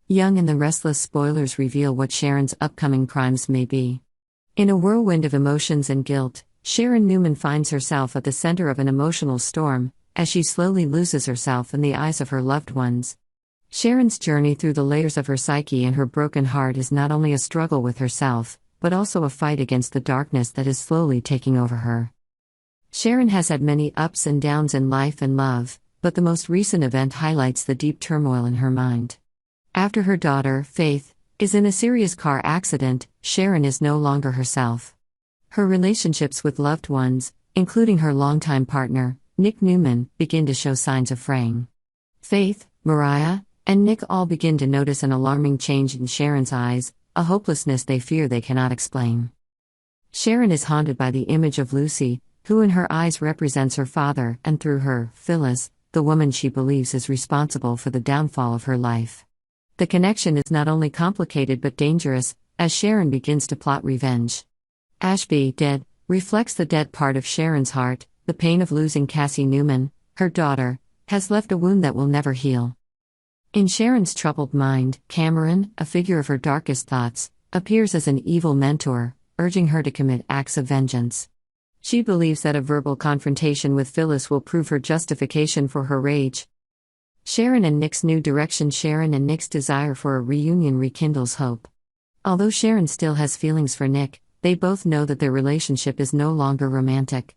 Young and the Restless spoilers reveal what Sharon's upcoming crimes may be. In a whirlwind of emotions and guilt, Sharon Newman finds herself at the center of an emotional storm, as she slowly loses herself in the eyes of her loved ones. Sharon's journey through the layers of her psyche and her broken heart is not only a struggle with herself, but also a fight against the darkness that is slowly taking over her. Sharon has had many ups and downs in life and love, but the most recent event highlights the deep turmoil in her mind. After her daughter, Faith, is in a serious car accident, Sharon is no longer herself. Her relationships with loved ones, including her longtime partner, Nick Newman, begin to show signs of fraying. Faith, Mariah, and Nick all begin to notice an alarming change in Sharon's eyes, a hopelessness they fear they cannot explain. Sharon is haunted by the image of Lucy, who in her eyes represents her father, and through her, Phyllis, the woman she believes is responsible for the downfall of her life. The connection is not only complicated but dangerous, as Sharon begins to plot revenge. Ashby, dead, reflects the dead part of Sharon's heart. The pain of losing Cassie Newman, her daughter, has left a wound that will never heal. In Sharon's troubled mind, Cameron, a figure of her darkest thoughts, appears as an evil mentor, urging her to commit acts of vengeance. She believes that a verbal confrontation with Phyllis will prove her justification for her rage. Sharon and Nick's new direction. Sharon and Nick's desire for a reunion rekindles hope. Although Sharon still has feelings for Nick, they both know that their relationship is no longer romantic.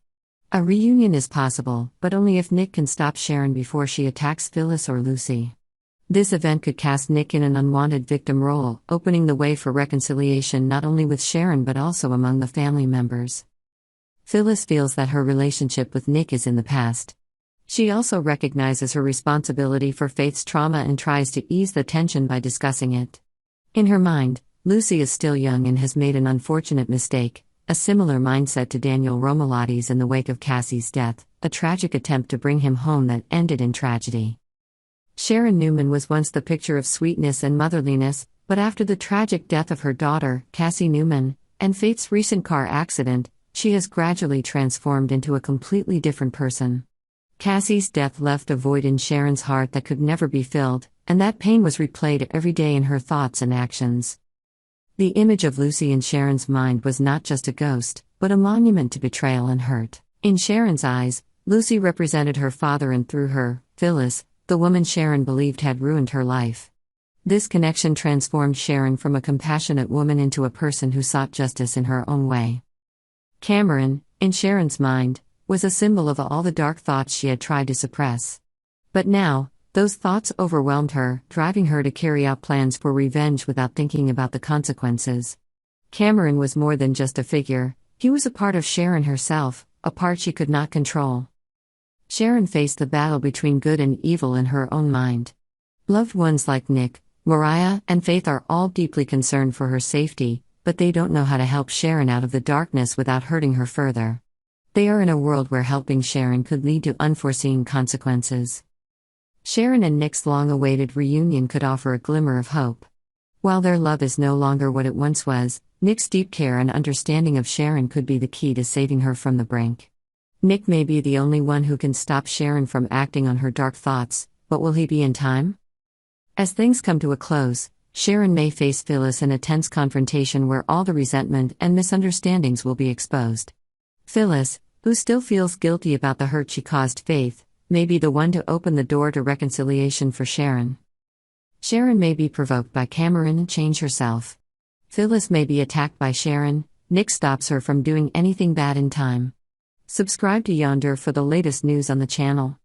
A reunion is possible, but only if Nick can stop Sharon before she attacks Phyllis or Lucy. This event could cast Nick in an unwanted victim role, opening the way for reconciliation not only with Sharon but also among the family members. Phyllis feels that her relationship with Nick is in the past. She also recognizes her responsibility for Faith's trauma and tries to ease the tension by discussing it. In her mind, Lucy is still young and has made an unfortunate mistake, a similar mindset to Daniel Romalotti's in the wake of Cassie's death, a tragic attempt to bring him home that ended in tragedy. Sharon Newman was once the picture of sweetness and motherliness, but after the tragic death of her daughter, Cassie Newman, and Faith's recent car accident, she has gradually transformed into a completely different person. Cassie's death left a void in Sharon's heart that could never be filled, and that pain was replayed every day in her thoughts and actions. The image of Lucy in Sharon's mind was not just a ghost, but a monument to betrayal and hurt. In Sharon's eyes, Lucy represented her father and through her, Phyllis, the woman Sharon believed had ruined her life. This connection transformed Sharon from a compassionate woman into a person who sought justice in her own way. Cameron, in Sharon's mind, was a symbol of all the dark thoughts she had tried to suppress. But now, those thoughts overwhelmed her, driving her to carry out plans for revenge without thinking about the consequences. Cameron was more than just a figure, he was a part of Sharon herself, a part she could not control. Sharon faced the battle between good and evil in her own mind. Loved ones like Nick, Mariah, and Faith are all deeply concerned for her safety, but they don't know how to help Sharon out of the darkness without hurting her further. They are in a world where helping Sharon could lead to unforeseen consequences. Sharon and Nick's long-awaited reunion could offer a glimmer of hope. While their love is no longer what it once was, Nick's deep care and understanding of Sharon could be the key to saving her from the brink. Nick may be the only one who can stop Sharon from acting on her dark thoughts, but will he be in time? As things come to a close, Sharon may face Phyllis in a tense confrontation where all the resentment and misunderstandings will be exposed. Phyllis, who still feels guilty about the hurt she caused Faith, may be the one to open the door to reconciliation for Sharon. Sharon may be provoked by Cameron and change herself. Phyllis may be attacked by Sharon. Nick stops her from doing anything bad in time. Subscribe to Yonder for the latest news on the channel.